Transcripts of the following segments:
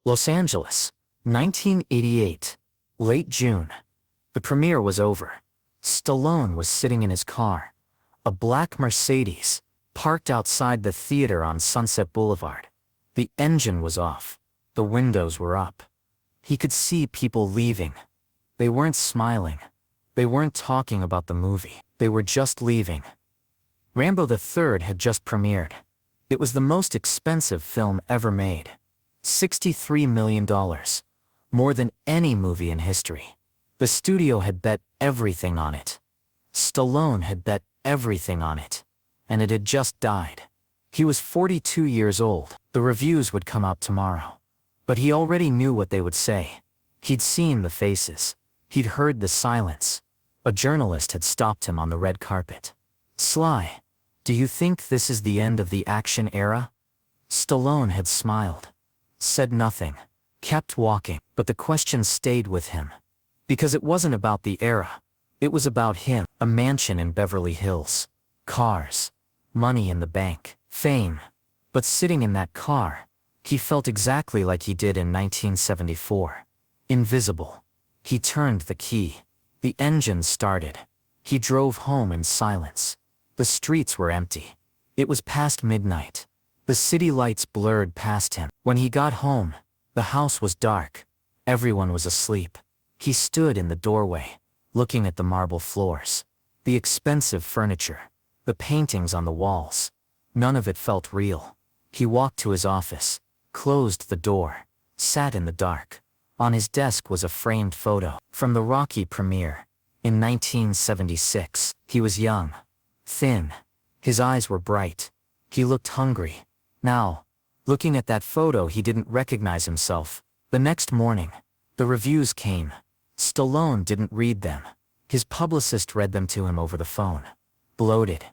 Los Angeles, 1988, late June. The premiere was over. Stallone was sitting in his car, a black Mercedes, parked outside the theater on Sunset Boulevard. The engine was off. The windows were up. He could see people leaving. They weren't smiling. They weren't talking about the movie. They were just leaving. Rambo III had just premiered. It was the most expensive film ever made. $63 million. More than any movie in history. The studio had bet everything on it. Stallone had bet everything on it. And it had just died. He was 42 years old. The reviews would come out tomorrow. But he already knew what they would say. He'd seen the faces. He'd heard the silence. A journalist had stopped him on the red carpet. "Sly, do you think this is the end of the action era?" Stallone had smiled. Said nothing. Kept walking. But the question stayed with him. Because it wasn't about the era. It was about him. A mansion in Beverly Hills. Cars. Money in the bank. Fame. But sitting in that car, he felt exactly like he did in 1974. Invisible. He turned the key. The engine started. He drove home in silence. The streets were empty. It was past midnight. The city lights blurred past him. When he got home, the house was dark. Everyone was asleep. He stood in the doorway, looking at the marble floors, the expensive furniture, the paintings on the walls. None of it felt real. He walked to his office, closed the door, sat in the dark. On his desk was a framed photo from the Rocky premiere. In 1976, he was young, thin. His eyes were bright. He looked hungry. Now, looking at that photo, he didn't recognize himself. The next morning, the reviews came. Stallone didn't read them. His publicist read them to him over the phone. Bloated.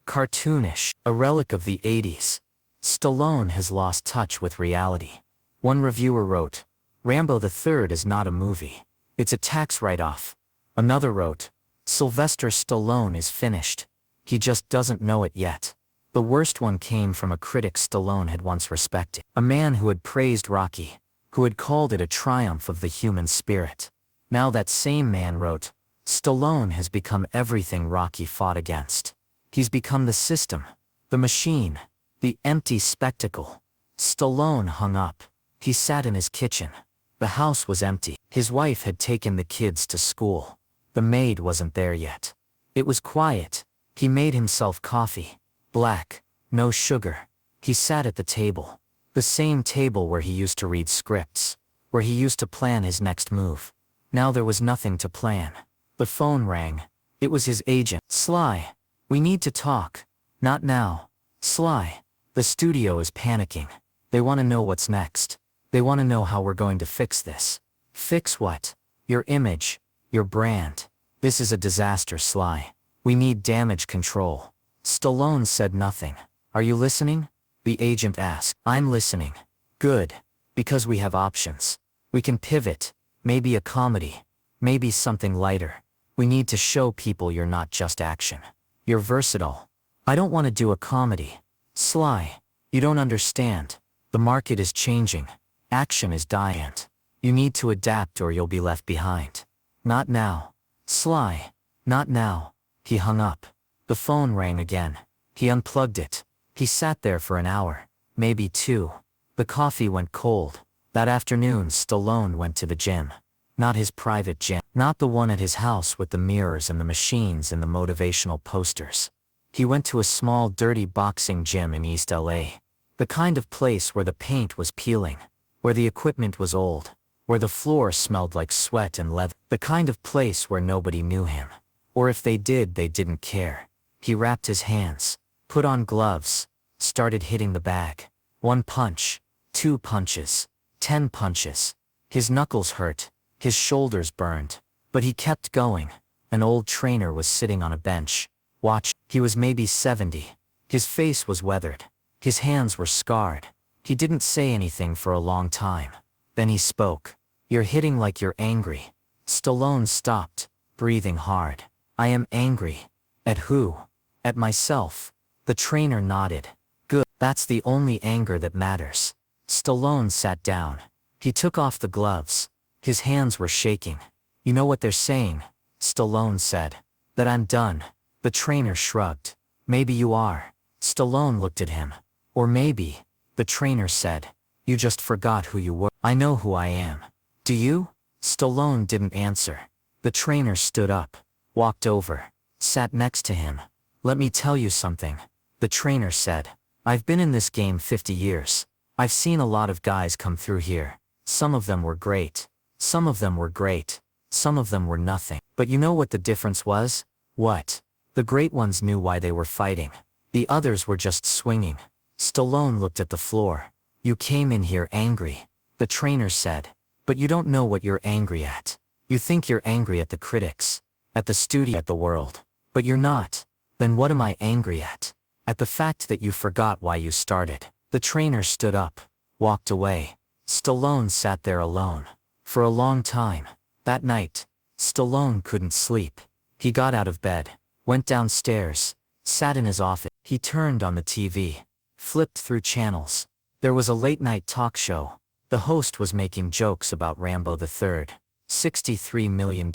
Cartoonish. A relic of the 80s. Stallone has lost touch with reality. One reviewer wrote, "Rambo III is not a movie. It's a tax write-off." Another wrote, "Sylvester Stallone is finished. He just doesn't know it yet." The worst one came from a critic Stallone had once respected. A man who had praised Rocky, who had called it a triumph of the human spirit. Now that same man wrote, "Stallone has become everything Rocky fought against. He's become the system, the machine, the empty spectacle." Stallone hung up. He sat in his kitchen. The house was empty. His wife had taken the kids to school. The maid wasn't there yet. It was quiet. He made himself coffee. Black, no sugar. He sat at the table. The same table where he used to read scripts, where he used to plan his next move. Now there was nothing to plan. The phone rang. It was his agent. "Sly, we need to talk. Not now. Sly, the studio is panicking. They want to know what's next. They want to know how we're going to fix this." "Fix what?" "Your image, your brand. This is a disaster, Sly. We need damage control." Stallone said nothing. "Are you listening?" the agent asked. "I'm listening." "Good. Because we have options. We can pivot. Maybe a comedy. Maybe something lighter. We need to show people you're not just action. You're versatile." "I don't want to do a comedy. Sly, you don't understand. The market is changing. Action is dying. You need to adapt or you'll be left behind." "Not now. Sly, not now." He hung up. The phone rang again. He unplugged it. He sat there for an hour, maybe two. The coffee went cold. That afternoon Stallone went to the gym. Not his private gym. Not the one at his house with the mirrors and the machines and the motivational posters. He went to a small dirty boxing gym in East LA. The kind of place where the paint was peeling, where the equipment was old, where the floor smelled like sweat and leather. The kind of place where nobody knew him. Or if they did, they didn't care. He wrapped his hands, put on gloves, started hitting the bag. 1 punch, 2 punches, 10 punches. His knuckles hurt, his shoulders burned. But he kept going. An old trainer was sitting on a bench. Watch. He was maybe 70. His face was weathered. His hands were scarred. He didn't say anything for a long time. Then he spoke. "You're hitting like you're angry." Stallone stopped, breathing hard. "I am angry." "At who?" "At myself." The trainer nodded. "Good. That's the only anger that matters." Stallone sat down. He took off the gloves. His hands were shaking. You know what they're saying? Stallone said. That I'm done. The trainer shrugged. Maybe you are. Stallone looked at him. Or maybe, the trainer said, you just forgot who you were. I know who I am. Do you? Stallone didn't answer. The trainer stood up, walked over, sat next to him. Let me tell you something, the trainer said. I've been in this game 50 years. I've seen a lot of guys come through here. Some of them were great. Some of them were great. Some of them were nothing. But you know what the difference was? What? The great ones knew why they were fighting. The others were just swinging. Stallone looked at the floor. You came in here angry, the trainer said. But you don't know what you're angry at. You think you're angry at the critics, at the studio, at the world. But you're not. Then what am I angry at? At the fact that you forgot why you started. The trainer stood up, walked away. Stallone sat there alone. For a long time. That night, Stallone couldn't sleep. He got out of bed, went downstairs, sat in his office. He turned on the TV, flipped through channels. There was a late-night talk show. The host was making jokes about Rambo III. $63 million.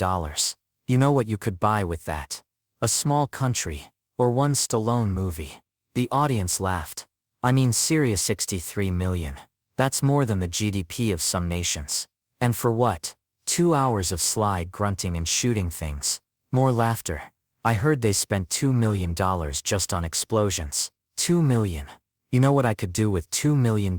You know what you could buy with that? A small country, or one Stallone movie. The audience laughed. I mean serious 63 million. That's more than the GDP of some nations. And for what? 2 hours of sly grunting and shooting things. More laughter. I heard they spent $2 million just on explosions. 2 million. You know what I could do with $2 million?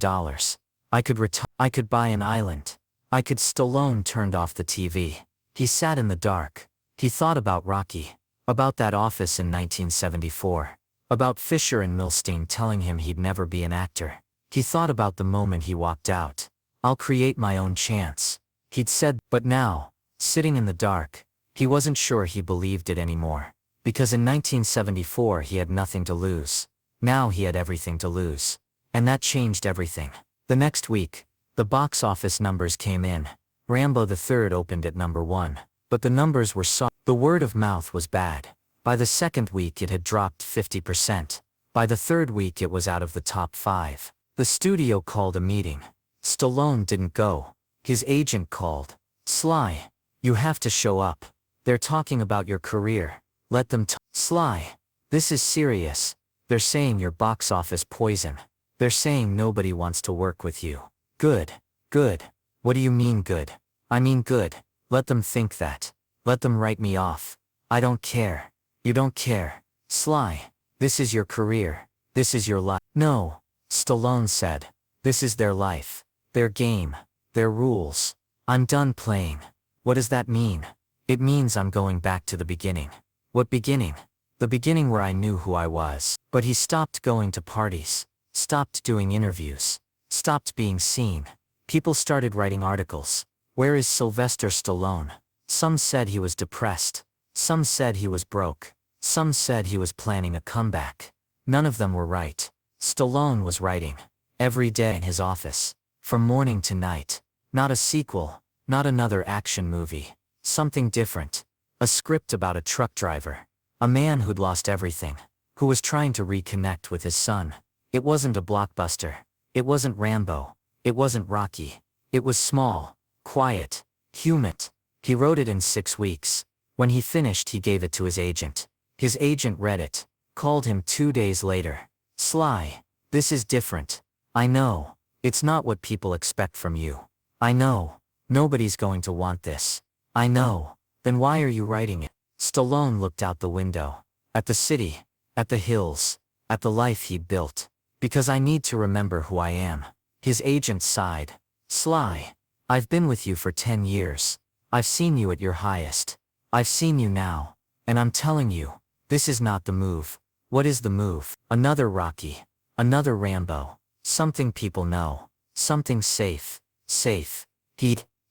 I could retire. I could buy an island. I could. Stallone turned off the TV. He sat in the dark. He thought about Rocky. About that office in 1974. About Fisher and Milstein telling him he'd never be an actor. He thought about the moment he walked out. I'll create my own chance. He'd said, but now, sitting in the dark, he wasn't sure he believed it anymore. Because in 1974 he had nothing to lose. Now he had everything to lose. And that changed everything. The next week, the box office numbers came in. Rambo III opened at #1. But the numbers were so. The word of mouth was bad. By the second week it had dropped 50%. By the third week it was out of the top 5. The studio called a meeting. Stallone didn't go. His agent called. Sly, you have to show up. They're talking about your career. Let them talk. Sly, this is serious. They're saying you're box office poison. They're saying nobody wants to work with you. Good. Good. What do you mean good? I mean good. Let them think that. Let them write me off. I don't care. You don't care. Sly, this is your career. This is your life. No, Stallone said. This is their life. Their game. Their rules. I'm done playing. What does that mean? It means I'm going back to the beginning. What beginning? The beginning where I knew who I was. But he stopped going to parties. Stopped doing interviews. Stopped being seen. People started writing articles. Where is Sylvester Stallone? Some said he was depressed. Some said he was broke. Some said he was planning a comeback. None of them were right. Stallone was writing. Every day in his office. From morning to night. Not a sequel. Not another action movie. Something different. A script about a truck driver. A man who'd lost everything. Who was trying to reconnect with his son. It wasn't a blockbuster. It wasn't Rambo. It wasn't Rocky. It was small, quiet, human. He wrote it in 6 weeks. When he finished he gave it to his agent. His agent read it. Called him 2 days later. Sly, this is different. I know. It's not what people expect from you. I know. Nobody's going to want this. I know. Then why are you writing it? Stallone looked out the window. At the city. At the hills. At the life he'd built. Because I need to remember who I am. His agent sighed. Sly, I've been with you for 10 years. I've seen you at your highest. I've seen you now. And I'm telling you, this is not the move. What is the move? Another Rocky. Another Rambo. Something people know. Something safe. Safe.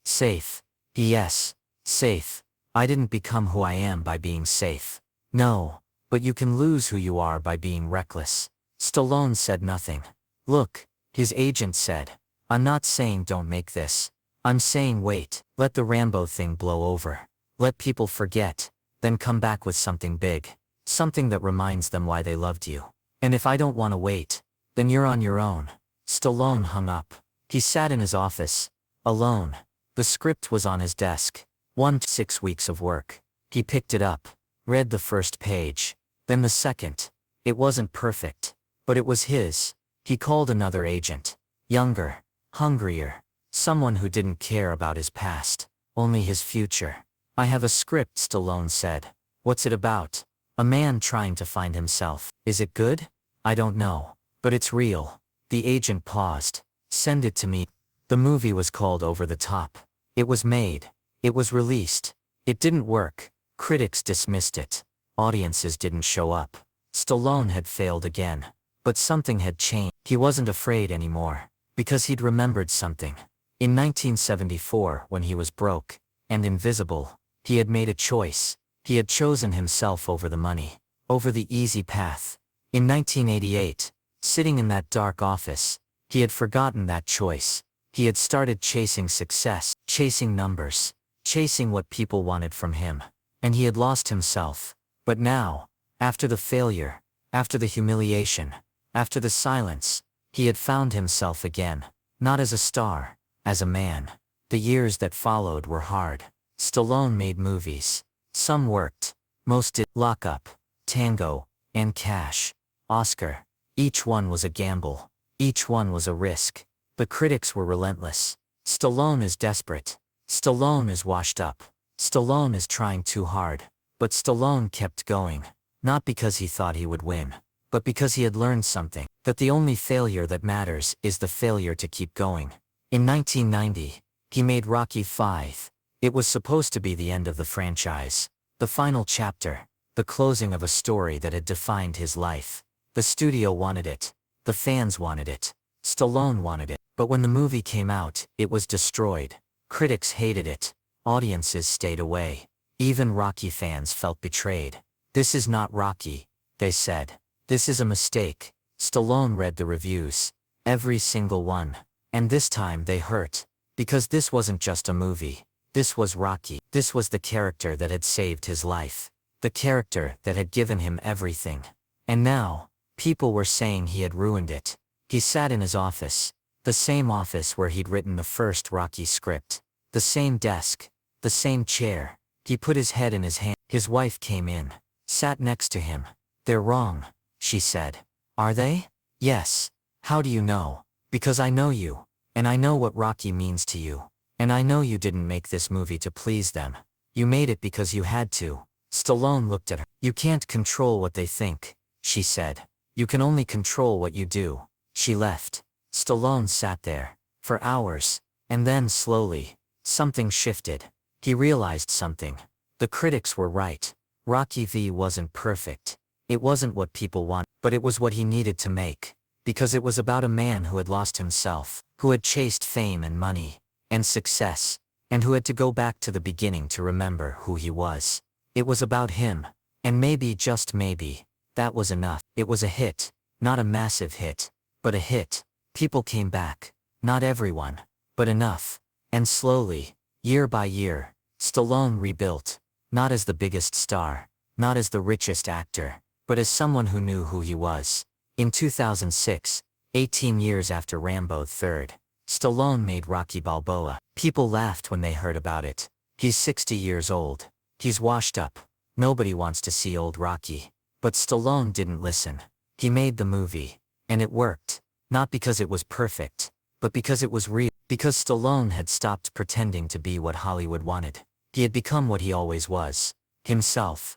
Safe. Yes. Safe. I didn't become who I am by being safe. No. But you can lose who you are by being reckless. Stallone said nothing. Look, his agent said. I'm not saying don't make this. I'm saying wait. Let the Rambo thing blow over. Let people forget. Then come back with something big. Something that reminds them why they loved you. And if I don't want to wait, then you're on your own. Stallone hung up. He sat in his office, Alone. The script was on his desk. 6 weeks of work. He picked it up, read the first page, then the second. It wasn't perfect, but it was his. He called another agent. Younger, hungrier, someone who didn't care about his past, only his future. I have a script, Stallone said. What's it about? A man trying to find himself. Is it good? I don't know. But it's real. The agent paused. Send it to me. The movie was called Over the Top. It was made. It was released. It didn't work. Critics dismissed it. Audiences didn't show up. Stallone had failed again. But something had changed. He wasn't afraid anymore. Because he'd remembered something. In 1974, when he was broke and invisible, he had made a choice. He had chosen himself over the money, over the easy path. In 1988, sitting in that dark office, he had forgotten that choice. He had started chasing success, chasing numbers, chasing what people wanted from him. And he had lost himself. But now, after the failure, after the humiliation, after the silence, he had found himself again. Not as a star, as a man. The years that followed were hard. Stallone made movies. Some worked. Most did. Lock Up, Tango, and Cash. Oscar. Each one was a gamble. Each one was a risk. The critics were relentless. Stallone is desperate. Stallone is washed up. Stallone is trying too hard. But Stallone kept going. Not because he thought he would win, but because he had learned something. That the only failure that matters is the failure to keep going. In 1990, he made Rocky V. It was supposed to be the end of the franchise. The final chapter. The closing of a story that had defined his life. The studio wanted it. The fans wanted it. Stallone wanted it. But when the movie came out, it was destroyed. Critics hated it. Audiences stayed away. Even Rocky fans felt betrayed. This is not Rocky, they said. This is a mistake. Stallone read the reviews. Every single one. And this time they hurt. Because this wasn't just a movie. This was Rocky. This was the character that had saved his life. The character that had given him everything. And now, people were saying he had ruined it. He sat in his office. The same office where he'd written the first Rocky script. The same desk. The same chair. He put his head in his hand. His wife came in. Sat next to him. They're wrong, she said. Are they? Yes. How do you know? Because I know you. And I know what Rocky means to you. And I know you didn't make this movie to please them. You made it because you had to. Stallone looked at her. You can't control what they think, she said. You can only control what you do. She left. Stallone sat there. For hours. And then slowly, something shifted. He realized something. The critics were right. Rocky V wasn't perfect. It wasn't what people wanted, but it was what he needed to make. Because it was about a man who had lost himself, who had chased fame and money, and success, and who had to go back to the beginning to remember who he was. It was about him. And maybe, just maybe, that was enough. It was a hit. Not a massive hit, but a hit. People came back. Not everyone, but enough. And slowly, year by year, Stallone rebuilt. Not as the biggest star, not as the richest actor, but as someone who knew who he was. In 2006, 18 years after Rambo III, Stallone made Rocky Balboa. People laughed when they heard about it. He's 60 years old. He's washed up. Nobody wants to see old Rocky. But Stallone didn't listen. He made the movie. And it worked. Not because it was perfect, but because it was real. Because Stallone had stopped pretending to be what Hollywood wanted. He had become what he always was. Himself.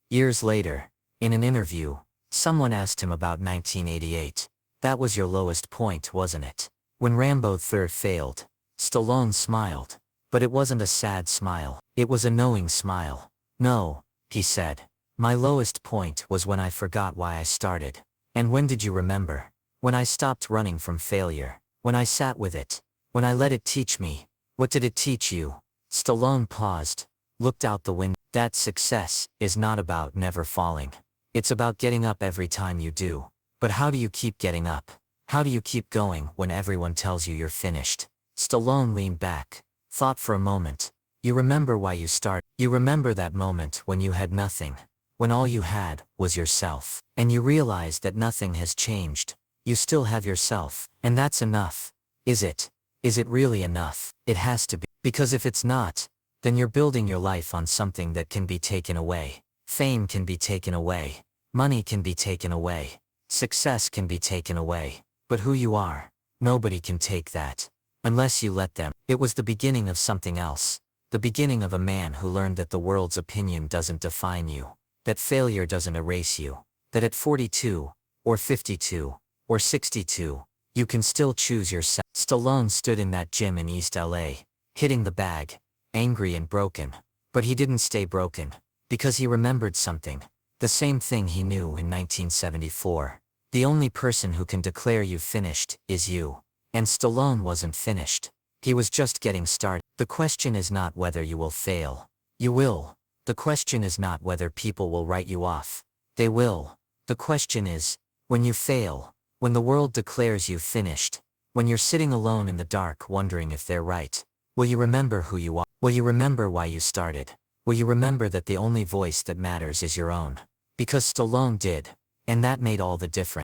Years later, in an interview, someone asked him about 1988. That was your lowest point, wasn't it? When Rambo III failed, Stallone smiled. But it wasn't a sad smile. It was a knowing smile. No, he said. My lowest point was when I forgot why I started. And when did you remember? When I stopped running from failure. When I sat with it. When I let it teach me. What did it teach you? Stallone paused, looked out the window. That success is not about never falling. It's about getting up every time you do. But how do you keep getting up? How do you keep going when everyone tells you you're finished? Stallone leaned back, thought for a moment. You remember why you started. You remember that moment when you had nothing. When all you had was yourself. And you realized that nothing has changed. You still have yourself. And that's enough. Is it? Is it really enough? It has to be. Because if it's not, then you're building your life on something that can be taken away. Fame can be taken away. Money can be taken away. Success can be taken away. But who you are, nobody can take that. Unless you let them. It was the beginning of something else. The beginning of a man who learned that the world's opinion doesn't define you. That failure doesn't erase you. That at 42, or 52, or 62, you can still choose yourself. Stallone stood in that gym in East LA, hitting the bag, angry and broken. But he didn't stay broken. Because he remembered something. The same thing he knew in 1974. The only person who can declare you finished is you. And Stallone wasn't finished. He was just getting started. The question is not whether you will fail. You will. The question is not whether people will write you off. They will. The question is, when you fail, when the world declares you finished, when you're sitting alone in the dark wondering if they're right, will you remember who you are? Will you remember why you started? Will you remember that the only voice that matters is your own? Because Stallone did, and that made all the difference.